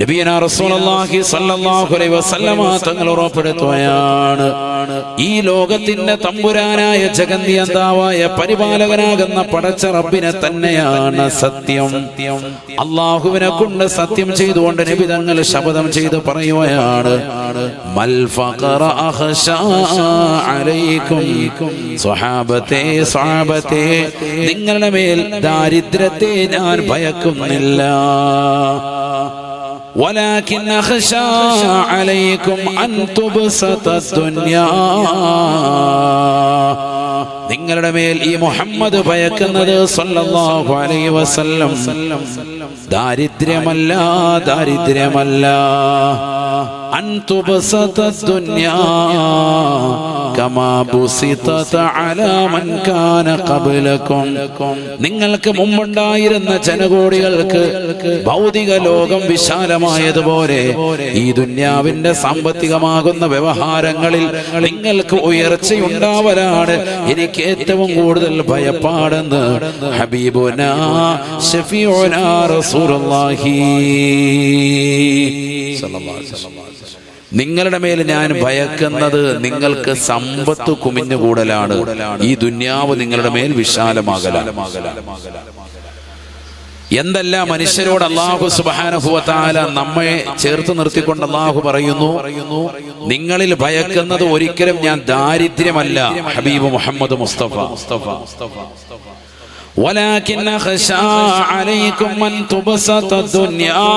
നബിയനാ റസൂലുള്ളാഹി സ്വല്ലല്ലാഹു അലൈഹി വസല്ലമ തങ്ങൾ ഉറപ്പെടുത്തുകയാണ്, ഈ ലോകത്തിന്റെ തമ്പുരാനായ ജഗന്നിയന്താവായ പരിപാലകനാകുന്ന പടച്ച റബ്ബിനെ തന്നെയാണ് സത്യം. അല്ലാഹുവിനെ കൊണ്ട് സത്യം ചെയ്തുകൊണ്ട് നബി തങ്ങൾ ശപഥം ചെയ്ത് പറയുകയാണ്, മൽ ഫഖറ അഖ്ശാ അലൈക്കും, സ്വഹാബത്തെ നിങ്ങളുടെ മേൽ ദാരിദ്ര്യത്തെ ഞാൻ ഭയക്കുന്നില്ല. ولكن أخشى عليكم أن تبسط الدنيا, നിങ്ങളുടെ മേൽ ഈ മുഹമ്മദ് ഭയക്കുന്നത് സല്ലല്ലാഹു അലൈഹി വസല്ലം ദാരിദ്ര്യമല്ല, അൻ തുബസത ദുനിയാ കമാ ബുസിതത അലാ മൻ കാന ഖബ്ലകും, നിങ്ങൾക്ക് മുമ്പുണ്ടായിരുന്ന ജനകോടികൾക്ക് ഭൗതിക ലോകം വിശാലമായതുപോലെ ഈ ദുനിയാവിന്റെ സാമ്പത്തികമാകുന്ന വ്യവഹാരങ്ങളിൽ നിങ്ങൾക്ക് ഉയർച്ചയുണ്ടാവലാണ് എനിക്ക് ഏറ്റവും കൂടുതൽ ഭയപ്പാടെന്ന് ഹബീബുനാ ശഫീഉനാ റസൂലുള്ളാഹി സ്വല്ലല്ലാഹു അലൈഹി വസല്ലം. നിങ്ങളുടെ മേൽ ഞാൻ ഭയക്കുന്നത് നിങ്ങൾക്ക് സമ്പത്ത് കുമിഞ്ഞുകൂടലാണ്, ഈ ദുനിയാവ് നിങ്ങളുടെ മേൽ വിശാലമാകലാണ്. എന്തല്ല മനുഷ്യരോട് അല്ലാഹു സുബ്ഹാനഹു വ തആല നമ്മെ ചേർത്ത് നിർത്തിക്കൊണ്ട് അല്ലാഹു പറയുന്നു, നിങ്ങളിൽ ഭയക്കുന്നത് ഒരിക്കലും ഞാൻ ദാരിദ്ര്യമല്ല. ഹബീബ് മുഹമ്മദ് മുസ്തഫ ولكن أخشى عليكم أن تبسط الدنيا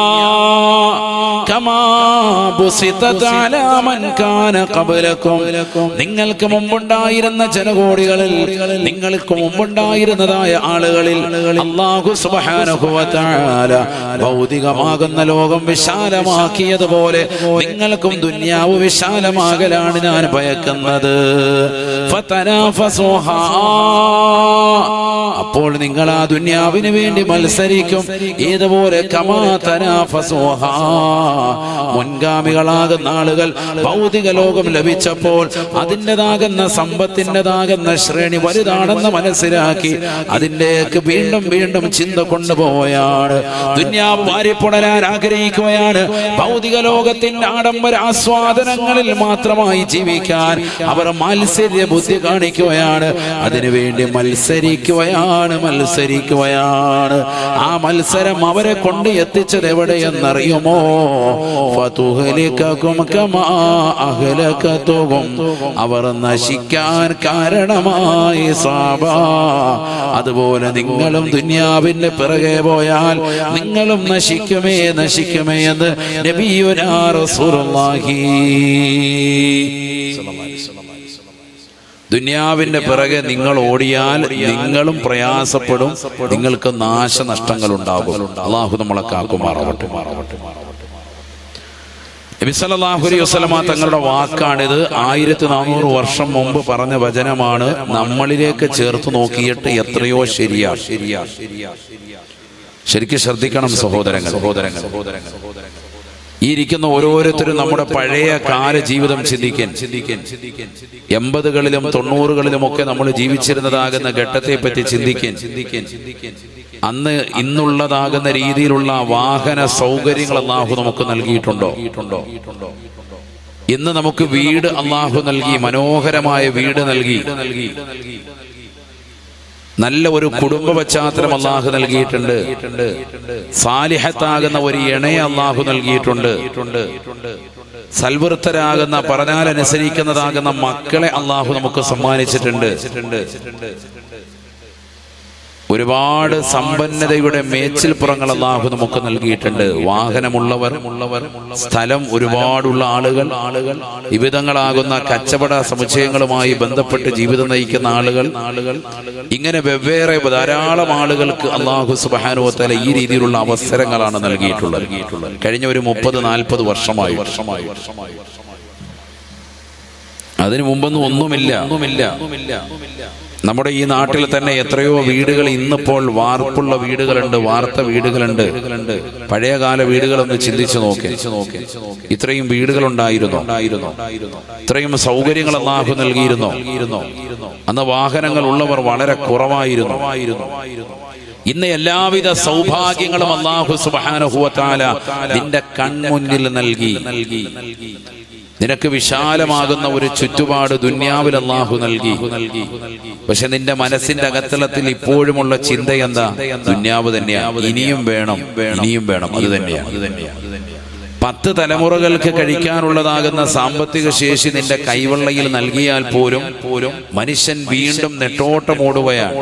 كما بسطت على من كان قبلكم, നിങ്ങൾക്ക് മുമ്പുണ്ടായിരുന്ന ജനകോടികളിൽ, നിങ്ങൾക്ക് മുമ്പുണ്ടായിരുന്നതായ ആളുകളിൽ അല്ലാഹു സുബ്ഹാനഹു വ തആല ഭൗതികമാകുന്ന ലോകം വിശാലമാക്കിയതുപോലെ നിങ്ങൾക്കും ദുനിയാവ് വിശാലമാകലാണ് ഞാൻ ഭയക്കുന്നത്. ഫതനാഫസുഹാ, അപ്പോൾ നിങ്ങൾ ആ ദുനിയാവിന് വേണ്ടി മത്സരിക്കും. ഏതുപോലെ കമാ തനാഫസുഹാ, മുൻഗാമികളാകുന്ന ആളുകൾ ഭൗതിക ലോകം ലഭിച്ചപ്പോൾ അതിൻ്റെതാകുന്ന സമ്പത്തിൻ്റെതാകുന്ന ശ്രേണി വലുതാണെന്ന് മനസ്സിലാക്കി അതിൻ്റെക്ക് വീണ്ടും വീണ്ടും ചിന്ത കൊണ്ടുപോവുകയാണ്. ദുനിയാവ് വാരിപ്പുണരാൻ ആഗ്രഹിക്കുകയാണ്. ഭൗതിക ലോകത്തിന്റെ ആഡംബര ആസ്വാദനങ്ങളിൽ മാത്രമായി ജീവിക്കാൻ അവർ മത്സര്യ ബുദ്ധി കാണിക്കുകയാണ്. അതിനുവേണ്ടി മത്സരിക്കുകയാണ്. ആ മത്സരം അവരെ കൊണ്ട് എത്തിച്ചത് എവിടെയെന്നറിയുമോ? ഫതുഹ്ലികകും കമാ അഹ്ലകതുഹും, അവർ നശിക്കാൻ കാരണമായി സാബ. അതുപോലെ നിങ്ങളും ദുനിയാവിന്റെ പിറകെ പോയാൽ നിങ്ങളും നശിക്കുമേ എന്ന് നബിയുനാ റസൂലുള്ളാഹി. ദുനിയാവിന്റെ പിറകെ നിങ്ങൾ ഓടിയാൽ നിങ്ങളും പ്രയാസപ്പെടും, നിങ്ങൾക്ക് നാശനഷ്ടങ്ങൾ ഉണ്ടാകും. അല്ലാഹു നമ്മളെ കാക്കുമാറാവട്ടെ. നബി സല്ലല്ലാഹു അലൈഹി വസല്ലമ തങ്ങളുടെ വാക്കാണിത്. 1400 വർഷം മുമ്പ് പറഞ്ഞ വചനമാണ്. നമ്മളിലേക്ക് ചേർത്ത് നോക്കിയിട്ട് എത്രയോ ശരിയാണ്. ശരിക്കും ശ്രദ്ധിക്കണം സഹോദരങ്ങൾ. ഈ ഇരിക്കുന്ന ഓരോരുത്തരും നമ്മുടെ പഴയ കാല ജീവിതം ചിന്തിക്കാൻ 80കളിലും 90കളിലും ഒക്കെ നമ്മൾ ജീവിച്ചിരുന്നതാകുന്ന ഘട്ടത്തെ പറ്റി ചിന്തിക്കാൻ. അന്ന് ഇന്നുള്ളതാകുന്ന രീതിയിലുള്ള വാഹന സൗകര്യങ്ങൾ അല്ലാഹു നമുക്ക് നൽകിയിട്ടുണ്ടോ? ഇന്ന് നമുക്ക് വീട് അല്ലാഹു നൽകി, മനോഹരമായ വീട് നൽകി, നല്ല ഒരു കുടുംബ പശ്ചാത്തലം അല്ലാഹു നൽകിയിട്ടുണ്ട്. സാലിഹത്താകുന്ന ഒരു ഇണയെ അല്ലാഹു നൽകിയിട്ടുണ്ട്. സൽവൃത്തരാകുന്ന, പറഞ്ഞാലനുസരിക്കുന്നതാകുന്ന മക്കളെ അല്ലാഹു നമുക്ക് സമ്മാനിച്ചിട്ടുണ്ട്. ഒരുപാട് സമ്പന്നതയുടെ മേച്ചിൽപ്പുറങ്ങൾ അല്ലാഹു നമുക്ക് നൽകിയിട്ടുണ്ട്. വാഹനമുള്ളവർ, സ്ഥലം ഒരുപാടുള്ള ആളുകൾ, വിവിധങ്ങളാകുന്ന കച്ചവട സമുച്ചയങ്ങളുമായി ബന്ധപ്പെട്ട് ജീവിതം നയിക്കുന്ന ആളുകൾ, ഇങ്ങനെ വെവ്വേറെ ധാരാളം ആളുകൾക്ക് അല്ലാഹു സുബ്ഹാനഹു വ തആല ഈ രീതിയിലുള്ള അവസരങ്ങളാണ് നൽകിയിട്ടുള്ളത്. കഴിഞ്ഞ ഒരു 30-40 വർഷമായി. അതിനു മുമ്പൊന്നും ഒന്നുമില്ല. നമ്മുടെ ഈ നാട്ടിൽ തന്നെ എത്രയോ വീടുകൾ ഇന്നിപ്പോൾ വാർപ്പുള്ള വീടുകളുണ്ട്, വാർത്ത വീടുകളുണ്ട്. പഴയകാല വീടുകളൊന്ന് ചിന്തിച്ചു നോക്കി. ഇത്രയും വീടുകളുണ്ടായിരുന്നോ? ഇത്രയും സൗകര്യങ്ങൾ അല്ലാഹു നൽകിയിരുന്നോ? അന്ന് വാഹനങ്ങൾ ഉള്ളവർ വളരെ കുറവായിരുന്നു. ഇന്ന് എല്ലാവിധ സൗഭാഗ്യങ്ങളും അല്ലാഹു സുബ്ഹാനഹു വ തആല നിന്റെ കൺമുന്നിൽ നൽകി. നിനക്ക് വിശാലമാകുന്ന ഒരു ചുറ്റുപാട് ദുനിയാവിൽ അല്ലാഹു നൽകി. പക്ഷെ നിന്റെ മനസ്സിന്റെ അകത്തളത്തിൽ ഇപ്പോഴുമുള്ള ചിന്ത എന്താ? ദുനിയാവ് തന്നെയാണ്. ഇനിയും വേണം, ഇനിയും വേണം. അത് തന്നെയാണ്. 10 തലമുറകൾക്ക് കഴിക്കാനുള്ളതാകുന്ന സാമ്പത്തിക ശേഷി നിന്റെ കൈവെള്ളയിൽ നൽകിയാൽ പോലും മനുഷ്യൻ വീണ്ടും നെട്ടോട്ടമോടുകയാണ്.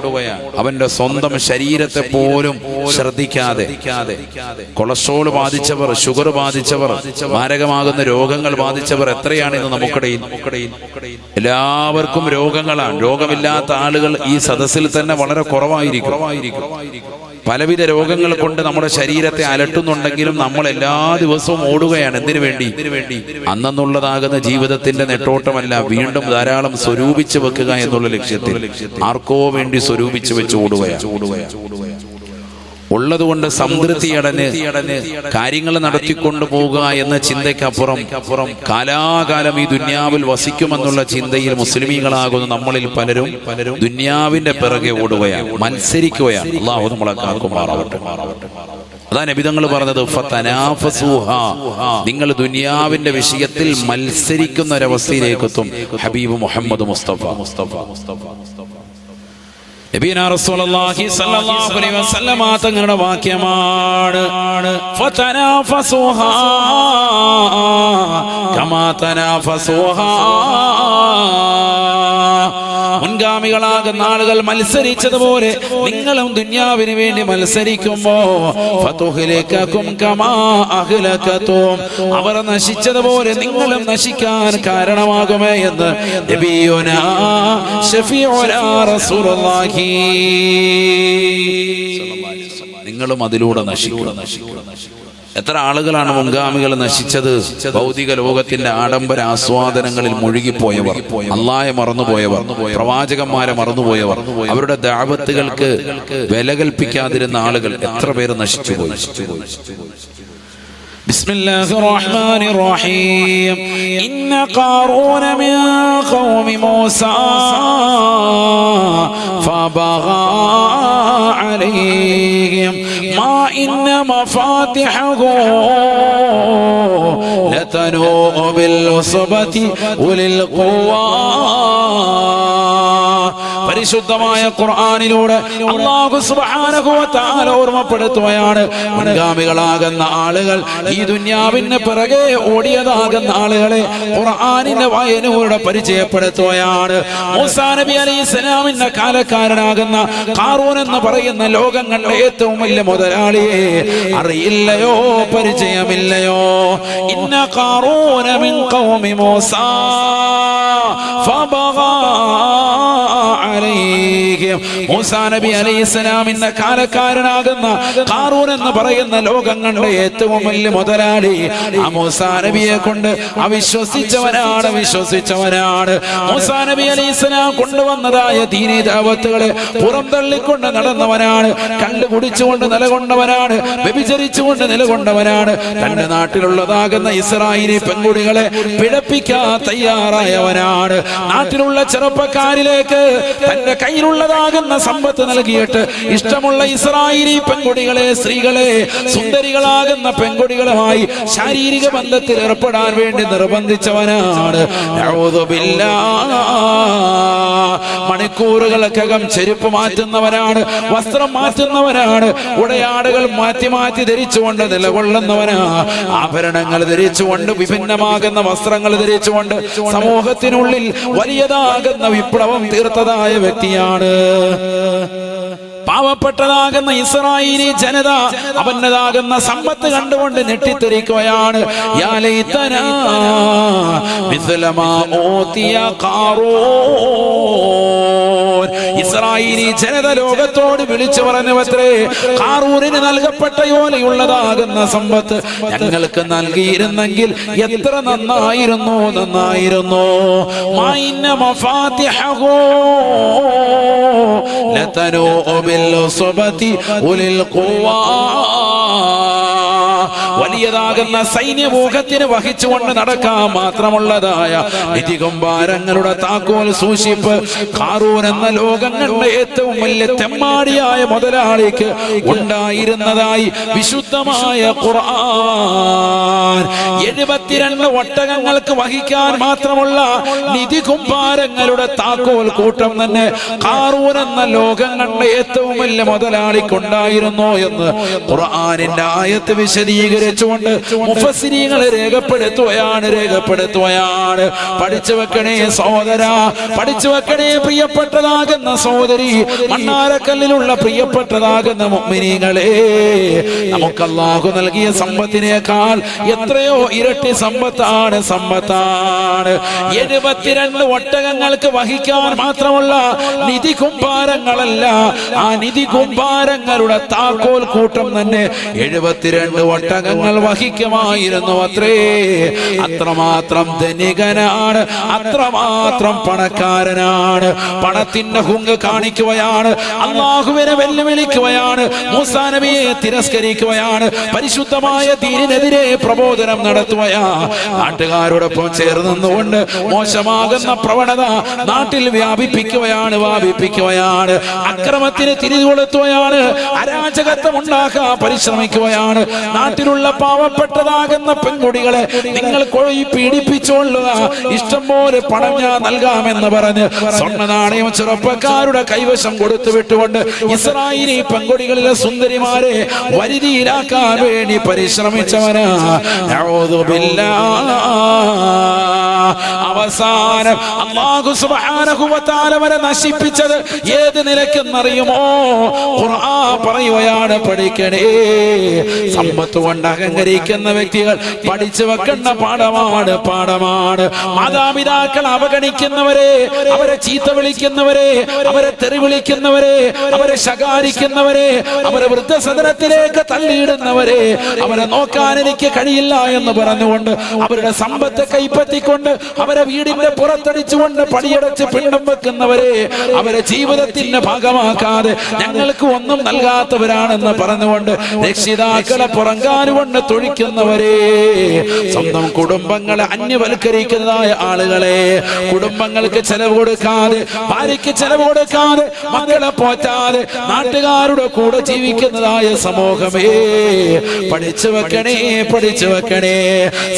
അവന്റെ സ്വന്തം ശരീരത്തെ പോലും ശ്രദ്ധിക്കാതെ കൊളസ്ട്രോൾ ബാധിച്ചവർ, ഷുഗർ ബാധിച്ചവർ, മാരകമാകുന്ന രോഗങ്ങൾ ബാധിച്ചവർ എത്രയാണ് ഇന്ന് നമുക്കിടയിൽ? എല്ലാവർക്കും രോഗങ്ങളാണ്. രോഗമില്ലാത്ത ആളുകൾ ഈ സദസ്സിൽ തന്നെ വളരെ കുറവായിരിക്കും. പലവിധ രോഗങ്ങൾ കൊണ്ട് നമ്മുടെ ശരീരത്തെ അലട്ടുന്നുണ്ടെങ്കിലും നമ്മൾ എല്ലാ ദിവസവും ഓടുകയാണ്. എന്തിനു വേണ്ടി? അന്നെന്നുള്ളതാകുന്ന ജീവിതത്തിന്റെ നെട്ടോട്ടമല്ല, വീണ്ടും ധാരാളം സ്വരൂപിച്ചു വെക്കുക എന്നുള്ള ലക്ഷ്യത്തിൽ ആർക്കോ വേണ്ടി സ്വരൂപിച്ചു വെച്ച് ഓടുകയാണ്. ഉള്ളതുകൊണ്ട് സംതൃപ്തിയടഞ്ഞ് കാര്യങ്ങൾ നടത്തിക്കൊണ്ടു പോകുക എന്ന ചിന്തയ്ക്കപ്പുറം കാലാകാലം ഈ ദുന്യാവിൽ വസിക്കുമെന്നുള്ള ചിന്തയിൽ മുസ്ലിമീങ്ങളാകുന്ന നമ്മളിൽ പലരും ദുന്യാവിന്റെ പിറകെ ഓടുകയാണ്, മത്സരിക്കുകയാണ്. അല്ലാഹു നമ്മളെ കാക്കുമാറാവട്ടെ. അതാ നബി തങ്ങൾ പറഞ്ഞത്, ഫതനാഫസുഹാ, നിങ്ങൾ ദുനിയാവിന്റെ വിഷയത്തിൽ മത്സരിക്കുന്ന ഒരവസ്ഥയിലേക്ക് എത്തും. ഹബീബ് മുഹമ്മദ് മുസ്തഫ നബിയനാ റസൂലുള്ളാഹി സ്വല്ലല്ലാഹു അലൈഹി വസല്ലമ തങ്ങളുടെ വാക്യമാണ്, ഫതനാഫസുഹാ കമാ തനാഫസുഹാ. മുൻഗാമികളാകുന്ന ആളുകൾ മത്സരിച്ചതുപോലെ നിങ്ങളും ദുനിയാവിന് വേണ്ടി മത്സരിക്കുമ്പോ ഫതുഹ്ലികകും കമാ അഹ്ലകതും, അവർ നശിച്ചതുപോലെ നിങ്ങളും നശിക്കാൻ കാരണമാകുമേ എന്ന് നബിയുനാ ശഫീഉനാ റസൂലുള്ളാഹി. നിങ്ങളും അതിലൂടെ നശിക്കുക. എത്ര ആളുകളാണ് മുൻഗാമികൾ നശിച്ചത്? ഭൗതിക ലോകത്തിന്റെ ആഡംബര ആസ്വാദനങ്ങളിൽ മുഴുകിപ്പോയവർ, അല്ലാഹയെ മറന്നുപോയവർ, പ്രവാചകന്മാരെ മറന്നുപോയവർ, അവരുടെ ദഅവത്തുകൾക്ക് വില കൽപ്പിക്കാതിരുന്ന ആളുകൾ എത്ര പേര് നശിച്ചുപോയി. بسم الله الرحمن الرحيم. إن قارون من قوم موسى فبغى عليهم ما إن مفاتحه لتنوء بالعصبة أولي القوى. പരിശുദ്ധമായ ഖുർആനിലൂടെ അല്ലാഹു സുബ്ഹാനഹു വ തആല ഓർമ്മപ്പെടുത്തുകയാണ്, മുൻഗാമികളാകുന്ന ആളുകൾ, ഈ ദുനിയാവിന് പിറകെ ഓടിയതാകുന്ന ആളുകളെ ഖുർആനിന്റെ വായനയോടെ പരിചയപ്പെടുത്തുകയാണ്. മൂസാ നബി അലൈഹിസ്സലാമിന്റെ കാലക്കാരനാകുന്ന ഖാറൂൻ എന്ന് പറയുന്ന ലോകം കണ്ട ഏറ്റവും വലിയ മുതലാളിയെ അറിയില്ലയോ, പരിചയമില്ലയോ? ഇന്ന ഖാറൂന മിൻ ഖൗമി മൂസാ ഫബഗാ അലൈഹിം. മൂസാ നബി അലൈഹിസ്സലാമിന്റെ കാലക്കാരനാകുന്ന ഖാറൂൻ എന്ന് പറയുന്ന ലോകം കണ്ട ഏറ്റവും വലിയ മുതലാളി ആ മൂസാ നബിയെ കൊണ്ട് വിശ്വസിച്ചവനാണ്. മൂസാ നബി അലൈഹിസ്സലാം കൊണ്ടുവന്നതായ ദീനീ ദഅവത്തുകളെ പുറംതള്ളിക്കൊണ്ട് നടന്നവനാണ്. കള്ള് കുടിച്ചുകൊണ്ട് നിലകൊണ്ടവനാണ്, വ്യഭിചരിച്ചുകൊണ്ട് നിലകൊണ്ടവനാണ്. തന്റെ നാട്ടിലുള്ളതാകുന്ന ഇസ്രായേലി പെൺകുട്ടികളെ പിഴപ്പിക്കാൻ തയ്യാറായവനാണ്. നാട്ടിലുള്ള ചെറുപ്പക്കാരിലേക്ക് തന്റെ കയ്യിലുള്ളതാകുന്ന സമ്പത്ത് നൽകിയിട്ട് ഇഷ്ടമുള്ള ഇസ്രായേലി പെൺകുട്ടികളെ, സ്ത്രീകളെ, സുന്ദരികളാകുന്ന പെൺകുട്ടികളുമായി ശാരീരിക ബന്ധത്തിൽ ഏർപ്പെടാൻ വേണ്ടി നിർബന്ധിച്ചവനാണ്. മണിക്കൂറുകൾക്കകം ചെരുപ്പ് മാറ്റുന്നവനാണ്, വസ്ത്രം മാറ്റുന്നവനാണ്, ഉടയാടുകൾ മാറ്റി മാറ്റി ധരിച്ചുകൊണ്ട് നിലകൊള്ളുന്നവനാ, ആഭരണങ്ങൾ ധരിച്ചുകൊണ്ട്, വിഭിന്നമാകുന്ന വസ്ത്രങ്ങൾ ധരിച്ചുകൊണ്ട് സമൂഹത്തിനുള്ളിൽ വലിയതാകുന്ന വിപ്ലവം തീർത്തതായ വ്യക്തിയാണ്. പാവപ്പെട്ടതാകുന്ന ഇസ്രായേലി ജനത അവനതാകുന്ന സമ്പത്ത് കണ്ടുകൊണ്ട് ഞെട്ടിത്തെറിക്കുകയാണ്. യാ ലൈതനാ മിസ്ല മാ ഊതിയ ഖാറൂൻ. ഇസ്രായേലി ജനത ലോകത്തോട് വിളിച്ചു പറഞ്ഞവത്രേ, ഖാറൂനിന് നൽകപ്പെട്ട യോലയുള്ളതാകുന്ന സമ്പത്ത് ഞങ്ങൾക്ക് നൽകിയിരുന്നെങ്കിൽ എത്ര നന്നായിരുന്നു. മൈന മഫാതിഹു ലതനൂ بالعصبة أولي القوى. വലിയതാകുന്ന സൈന്യവ്യൂഹത്തിന് വഹിച്ചുകൊണ്ട് നടക്കാൻ മാത്രമുള്ളതായ നിധികുംഭാരങ്ങളുടെ താക്കോൽ സൂക്ഷിപ്പ് ഖാറൂൻ എന്ന ലോകം കണ്ട ഏറ്റവും വലിയ തെമ്മാടിയായ മുതലാളിക്ക് ഉണ്ടായിരുന്നതായി വിശുദ്ധമായ ഖുർആൻ. 72 ഒട്ടകങ്ങൾക്ക് വഹിക്കാൻ മാത്രമുള്ള നിധി കുംഭാരങ്ങളുടെ താക്കോൽ കൂട്ടം തന്നെ ഖാറൂൻ എന്ന ലോകം കണ്ട ഏറ്റവും വലിയ മുതലാളിക്കുണ്ടായിരുന്നു എന്ന് ഖുർആനിന്റെ ആയത്ത് വിശദീകരിച്ചുകൊണ്ട് മുഫസ്സിരീങ്ങൾ രേഖപ്പെടുത്തുകയാണ്. പഠിച്ചു വെക്കണേ സഹോദരാ, പഠിച്ചു വെക്കണേ പ്രിയപ്പെട്ടതാകുന്ന സഹോദരി, മണ്ണാരക്കല്ലിലുള്ള പ്രിയപ്പെട്ടതാകുന്ന മുഅ്മിനീങ്ങളെ, നമുക്ക് അല്ലാഹു നൽകിയ സമ്പത്തിനേക്കാൾ എത്രയോ ഇരട്ടി സമ്പത്താണ്. 72 ഒട്ടകങ്ങൾക്ക് വഹിക്കാൻ മാത്രമുള്ള നിധി കുംഭാരങ്ങളല്ല, ആ നിധി കുംഭാരങ്ങളുടെ താക്കോൽ കൂട്ടം തന്നെ 72 ഒട്ടകങ്ങൾ വഹിക്കുമായിരുന്നു അത്രേ. അത്രമാത്രം ധനികനാണ്, അത്രമാത്രം പണക്കാരനാണ്. പണത്തിന്റെ ഹുങ്ക് കാണിക്കുകയാണ്, അല്ലാഹുവിനെ വെല്ലുവിളിക്കുകയാണ്, മൂസാ നബിയെ തിരസ്കരിക്കുകയാണ്, പരിശുദ്ധമായ ദീനിനെതിരെ പ്രബോധനം നടത്തുകയാ. നാട്ടുകാരോടൊപ്പം ചേർന്ന് നിന്നുകൊണ്ട് മോശമാകുന്ന പ്രവണത നാട്ടിൽ വ്യാപിപ്പിക്കുകയാണ്. അക്രമത്തിന് തിരികൊളുത്തുകയാണ്, അരാജകത്വം ഉണ്ടാക്കാൻ പരിശ്രമിക്കുകയാണ്. നാട്ടിലുള്ള പാവപ്പെട്ടതാകുന്ന പെൺകുടികളെ നിങ്ങൾ പീഡിപ്പിച്ചുകൊള്ളുക, ഇഷ്ടം പോലെ പണം ഞാൻ നൽകാമെന്ന് പറഞ്ഞ് സ്വർണ്ണ നാണയം ചെറുപ്പക്കാരുടെ കൈവശം കൊടുത്തു വിട്ടുകൊണ്ട് ഇസ്രായേലി പെൺകുടികളിലെ സുന്ദരിമാരെ വരുതിയിലാക്കാൻ വേണ്ടി പരിശ്രമിച്ചവനാ. അവസാനം അല്ലാഹു സുബ്ഹാനഹു വ തആല വരെ നശിപ്പിച്ചത് ഏത് നിലക്കെന്നറിയുമോ? ഖുർആൻ പറയുകയാണ്, പഠിക്കണേ. സമ്പത്ത് കൊണ്ട് അഹങ്കരിക്കുന്ന വ്യക്തികൾ പഠിച്ചു വെക്കേണ്ട പാഠമാണ്. മാതാപിതാക്കൾ അവഗണിക്കുന്നവരെ, അവരെ ചീത്ത വിളിക്കുന്നവരെ, അവരെ തെറി വിളിക്കുന്നവരെ, അവരെ ശകാരിക്കുന്നവരെ, അവരെ വൃദ്ധസദനത്തിലേക്ക് തള്ളിയിടുന്നവരെ, അവരെ നോക്കാൻ എനിക്ക് കഴിയില്ല എന്ന് പറഞ്ഞുകൊണ്ട് അവരുടെ സമ്പത്ത് കൈപ്പറ്റിക്കൊണ്ട് അവരെ വീടിന്റെ പുറത്തടിച്ചുകൊണ്ട് പടിയടച്ച് പിണ്ടം വെക്കുന്നവരെ, അവരെ ജീവിതത്തിന്റെ ഭാഗമാക്കാതെ ഞങ്ങൾക്ക് ഒന്നും നൽകാത്തവരാണെന്ന് പറഞ്ഞുകൊണ്ട് രക്ഷിതാക്കളെ പുറങ്കാലുകൊണ്ട് തൊഴിക്കുന്നവരെ, സ്വന്തം കുടുംബങ്ങളെ അന്യവൽക്കരിക്കുന്നതായ ആളുകളെ, കുടുംബങ്ങൾക്ക് ചെലവ് കൊടുക്കാതെ, ഭാര്യയ്ക്ക് ചെലവ് കൊടുക്കാതെ, മക്കളെ പോറ്റാതെ നാട്ടുകാരുടെ കൂടെ ജീവിക്കുന്നതായ സമൂഹമേ, പഠിച്ചു വെക്കണേ.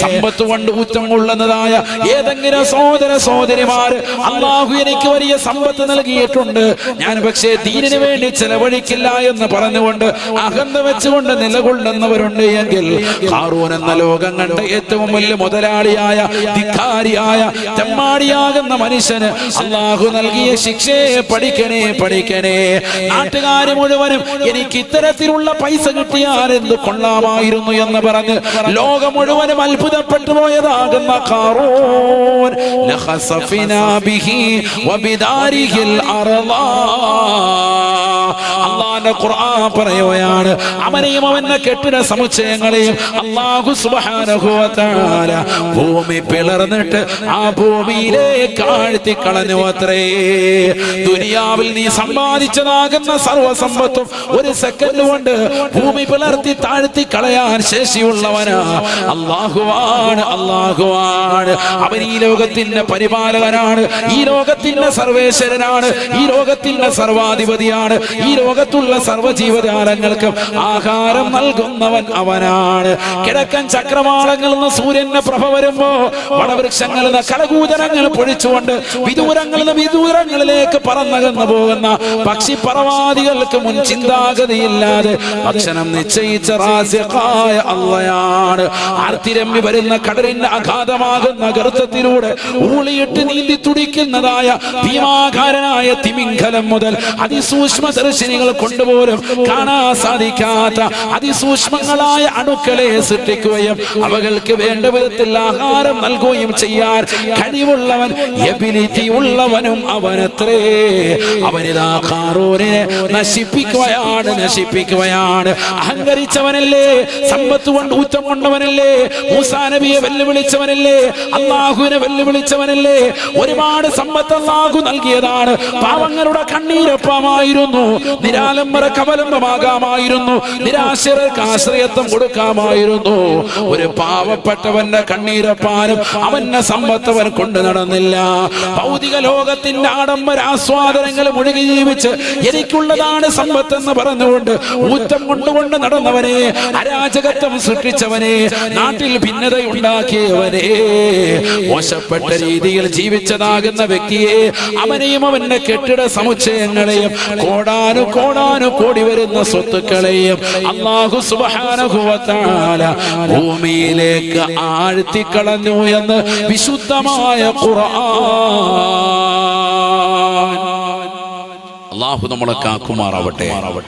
സമ്പത്ത് കൊണ്ട് ഊറ്റം കൊള്ളുന്നതായ ഏതെങ്കിലും സഹോദരിമാര്, അല്ലാഹു എനിക്ക് വലിയ സമ്പത്ത് നൽകിയിട്ടുണ്ട്, ഞാൻ പക്ഷേ ദീനിന് വേണ്ടി ചെലവഴിക്കില്ല എന്ന് പറഞ്ഞുകൊണ്ട് അഹന്ത വെച്ചുകൊണ്ട് നിലകൊള്ളുന്നവരുണ്ട് എങ്കിൽ ഖാറൂൻ എന്ന ലോകം കണ്ട ഏറ്റവും വലിയ മുതലാളിയായ, ധിക്കാരിയായ, തെമ്മാടിയാകുന്ന മനുഷ്യന് അല്ലാഹു നൽകിയ ശിക്ഷയെ പഠിക്കണേ. നാട്ടുകാര് മുഴുവനും എനിക്ക് ഇത്തരത്തിലുള്ള പൈസ കിട്ടിയാൽ എന്ത് കൊള്ളാമായിരുന്നു എന്ന് പറഞ്ഞ് ലോകം മുഴുവനും അത്ഭുതപ്പെട്ടു പോയതാകുന്ന ഖാറൂൻ ലഖസഫിനാ ബിഹി വബിദാരിഹിൽ അർളാ. അല്ലാഹുവിന്റെ ഖുർആൻ പറയുകയാണ്, അവനെയും അവന്റെ കെട്ടിട സമുച്ചയങ്ങളെയും അല്ലാഹു സുബ്ഹാനഹു വ തആല ഭൂമി പിളർന്നിട്ട് ആ ഭൂമിയിലേക്ക് ആഴ്ത്തി കളഞ്ഞു അത്രേ. ദുനിയാവിൽ നീ സമ്പാദിച്ചതാകുന്ന സർവ്വസമ്പത്തും ഒരു സെക്കൻഡ് കൊണ്ട് ഭൂമി പിളർത്തി താഴ്ത്തി കളയാൻ ശേഷിയുള്ളവനാ അല്ലാഹുവാണ്. അവൻ ഈ ലോകത്തിന്റെ പരിപാലകനാണ്, ഈ ലോകത്തിന്റെ സർവേശ്വരനാണ്, ഈ ലോകത്തിന്റെ സർവാധിപതിയാണ്, ഈ ലോകത്തുള്ള സർവ്വജീവജാലങ്ങൾക്കും ആഹാരം നൽകുന്നവൻ അവനാണ്. കിഴക്കൻ ചക്രവാളങ്ങളിൽ നിന്ന് സൂര്യന്റെ പ്രഭ വരുമ്പോ വടവൃക്ഷങ്ങളിൽ നിന്ന് കലകൂചനങ്ങൾ പൊഴിച്ചുകൊണ്ട് വിദൂരങ്ങളിലേക്ക് പറന്നകന്നു പോകുന്ന പക്ഷിപ്പറവാദികൾക്ക് മുൻ ചിന്താഗതിയില്ലാതെ ഭക്ഷണം നിശ്ചയിച്ച റാസിഖായ അല്ലാഹയാണ്. ആർത്തിരമ്പി വരുന്ന കടലിന്റെ അഗാധമാകുന്ന ഗർത്തത്തിലൂടെ ഊളിയിട്ട് നീന്തി തുടിക്കുന്നതായ ഭീമാകാരനായ തിമിംഗലം മുതൽ അതിസൂക്ഷ്മദർശിനികൾ കൊണ്ടുപോലും കാണാൻ സാധിക്കാത്ത അതിസൂക്ഷ്മങ്ങളായ അണുക്കളെ സൃഷ്ടിക്കുകയും അവകൾക്ക് വേണ്ട വിധത്തിൽ ആഹാരം നൽകുകയും ചെയ്യാൻ കഴിവുള്ളവൻ, എബിലിറ്റി ഉള്ളവനും അവനത്രേ. അവനിതാ ഖാറൂനെ നശിപ്പിക്കുകയാണ്. അഹങ്കരിച്ചവനല്ലേ, സമ്പത്ത് കൊണ്ട് ഊറ്റം കൊണ്ടവനല്ലേ, മൂസാ നബിയെ വെല്ലുവിളിച്ചവനല്ലേ, അല്ലാഹുവിനെ വെല്ലുവിളിച്ചവനല്ലേ. ഒരുപാട് സമ്പത്ത് അല്ലാഹു നൽകിയതാണ്, പാവങ്ങളുടെ കണ്ണീരൊപ്പമായിരുന്നു, നിരാലംബർക്ക് അവലംബമാകാമായിരുന്നു, നിരാശ്രയർക്ക് ആശ്രയത്വം കൊടുക്കാമായിരുന്നു. ഒരു പാവപ്പെട്ടവന്റെ കണ്ണീരപ്പാനും അവന്റെ സമ്പത്ത് അവൻ കൊണ്ടു നടന്നില്ല. ഭൗതിക ലോകത്തിന്റെ ആഡംബര ആസ്വാദനങ്ങൾ മുഴുകി ജീവിച്ച് എനിക്കുള്ളതാണ് സമ്പത്ത് എന്ന് പറഞ്ഞുകൊണ്ട് ഊറ്റം കൊണ്ടുകൊണ്ട് നടന്നവനെ, അരാജകത്വം സൃഷ്ടിച്ചവനെ, നാട്ടിൽ ഭിന്നതയുണ്ടാക്കിയവനെ, മോശപ്പെട്ട രീതിയിൽ ജീവിച്ചതാകുന്ന വ്യക്തിയെ, അവനെയും അവന്റെ കെട്ടിട സമുച്ചയങ്ങളെയും കോടാനു കോടി വരുന്ന സ്വത്തുക്കളെയും അല്ലാഹു സുബ്ഹാനഹു വ തആല ഭൂമിയിലേക്ക് ആഴ്ത്തിക്കളഞ്ഞു എന്ന് വിശുദ്ധമായ ഖുർആൻ. അല്ലാഹു നമ്മളെ കാക്കുമാറാവട്ടെ.